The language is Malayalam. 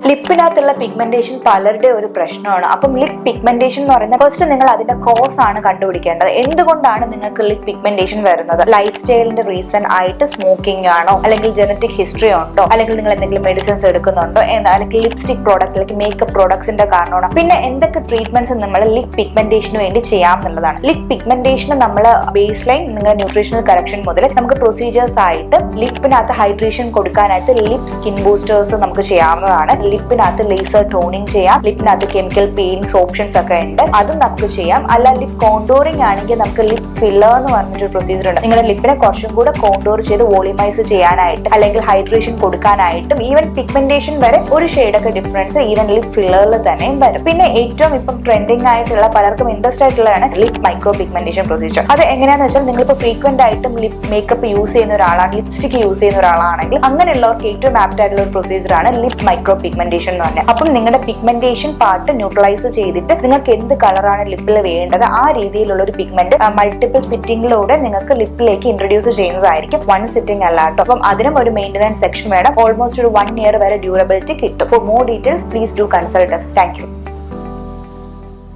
ലിപ്പിനകത്തുള്ള പിഗ്മെന്റേഷൻ പലരുടെ ഒരു പ്രശ്നമാണ്. അപ്പം ലിപ് പിഗ്മെന്റേഷൻ എന്ന് പറയുന്നത് ഫസ്റ്റ് നിങ്ങൾ അതിന്റെ കോസ് ആണ് കണ്ടുപിടിക്കേണ്ടത്. എന്തുകൊണ്ടാണ് നിങ്ങൾക്ക് ലിപ് പിഗ്മെന്റേഷൻ വരുന്നത്? ലൈഫ് സ്റ്റൈലിന്റെ റീസൺ ആയിട്ട് സ്മോക്കിംഗ് ആണോ, അല്ലെങ്കിൽ ജനറ്റിക് ഹിസ്റ്ററി ഉണ്ടോ, അല്ലെങ്കിൽ നിങ്ങൾ എന്തെങ്കിലും മെഡിസിൻസ് എടുക്കുന്നുണ്ടോ, അല്ലെങ്കിൽ ലിപ്സ്റ്റിക് പ്രോഡക്റ്റ് അല്ലെങ്കിൽ മേക്കപ്പ് പ്രോഡക്ട്സിന്റെ കാരണമാണോ, പിന്നെ എന്തൊക്കെ ട്രീറ്റ്മെന്റ്സ് നമ്മൾ ലിപ് പിഗ്മെന്റേഷന് വേണ്ടി ചെയ്യാം എന്നുള്ളതാണ്. ലിപ് പിഗ്മെന്റേഷന് നമ്മൾ ബേസ് ലൈൻ നിങ്ങളുടെ ന്യൂട്രീഷണൽ കറക്ഷൻ മുതൽ നമുക്ക് പ്രൊസീജിയേഴ്സ് ആയിട്ട് ലിപ്പിനകത്ത് ഹൈഡ്രേഷൻ കൊടുക്കാനായിട്ട് ലിപ് സ്കിൻ ബൂസ്റ്റേഴ്സ് നമുക്ക് ചെയ്യാവുന്നതാണ്. ലിപ്പിനകത്ത് ലേസർ ടോണിങ് ചെയ്യാം, ലിപ്പിനകത്ത് കെമിക്കൽ പെയിന്റ്സ് ഓപ്ഷൻസ് ഒക്കെ ഉണ്ട്, അതും നമുക്ക് ചെയ്യാം. അല്ല ലിപ് കോണ്ടൂറിംഗ് ആണെങ്കിൽ നമുക്ക് ലിപ് ഫില്ലർ എന്ന് പറഞ്ഞിട്ടൊരു പ്രൊസീജിയർ ഉണ്ട്. നിങ്ങളുടെ ലിപ്പിനെ കുറച്ചും കൂടെ കോണ്ടൂർ ചെയ്ത് വോളിമൈസ് ചെയ്യാനായിട്ട് അല്ലെങ്കിൽ ഹൈഡ്രേഷൻ കൊടുക്കാനായിട്ടും ഈവൻ പിഗ്മെന്റേഷൻ വരെ ഒരു ഷെയ്ഡൊക്കെ ഡിഫറൻസ് ഈവൻ ലിപ് ഫില്ലറിൽ തന്നെയും വരും. പിന്നെ ഏറ്റവും ഇപ്പം ട്രെൻഡിങ് ആയിട്ടുള്ള പലർക്കും ഇൻട്രസ്റ്റ് ആയിട്ടുള്ളതാണ് ലിപ് മൈക്രോ പിഗ്മെന്റേഷൻ പ്രൊസീജിയർ. അത് എങ്ങനെയാന്ന് വെച്ചാൽ നിങ്ങളിപ്പോൾ ഫ്രീക്വന്റ് ആയിട്ടും ലിപ് മേക്കപ്പ് യൂസ് ചെയ്യുന്ന ഒരാളാണ്, ലിപ്സ്റ്റിക് യൂസ് ചെയ്യുന്ന ഒരാളാണെങ്കിൽ അങ്ങനെയുള്ളവർക്ക് ഏറ്റവും ആപ്റ്റ് ആയിട്ടുള്ള ഒരു പ്രൊസീജിയർ ആണ് ലിപ് മൈക്രോ പിഗ്മെന്റേഷൻ എന്ന് പറഞ്ഞാൽ. അപ്പം നിങ്ങളുടെ പിഗ്മെന്റേഷൻ പാർട്ട് ന്യൂട്രലൈസ് ചെയ്തിട്ട് നിങ്ങൾക്ക് എന്ത് കളറാണ് ലിപ്പിൽ വേണ്ടത് ആ രീതിയിലുള്ള ഒരു പിഗ്മെന്റ് മൾട്ടിപ്പിൾ സിറ്റിംഗിലൂടെ നിങ്ങൾക്ക് ലിപ്പിലേക്ക് ഇൻട്രൊഡ്യൂസ് ചെയ്യുന്നതായിരിക്കും. വൺ സിറ്റിംഗ് അല്ല കേട്ടോ. അപ്പം അതിനും ഒരു മെയിൻ്റനൻസ് സെക്ഷൻ വേണം. ഓൾമോസ്റ്റ് ഒരു 1 year വരെ ഡ്യൂറബിലിറ്റി കിട്ടും. For more details please do consult us. Thank you.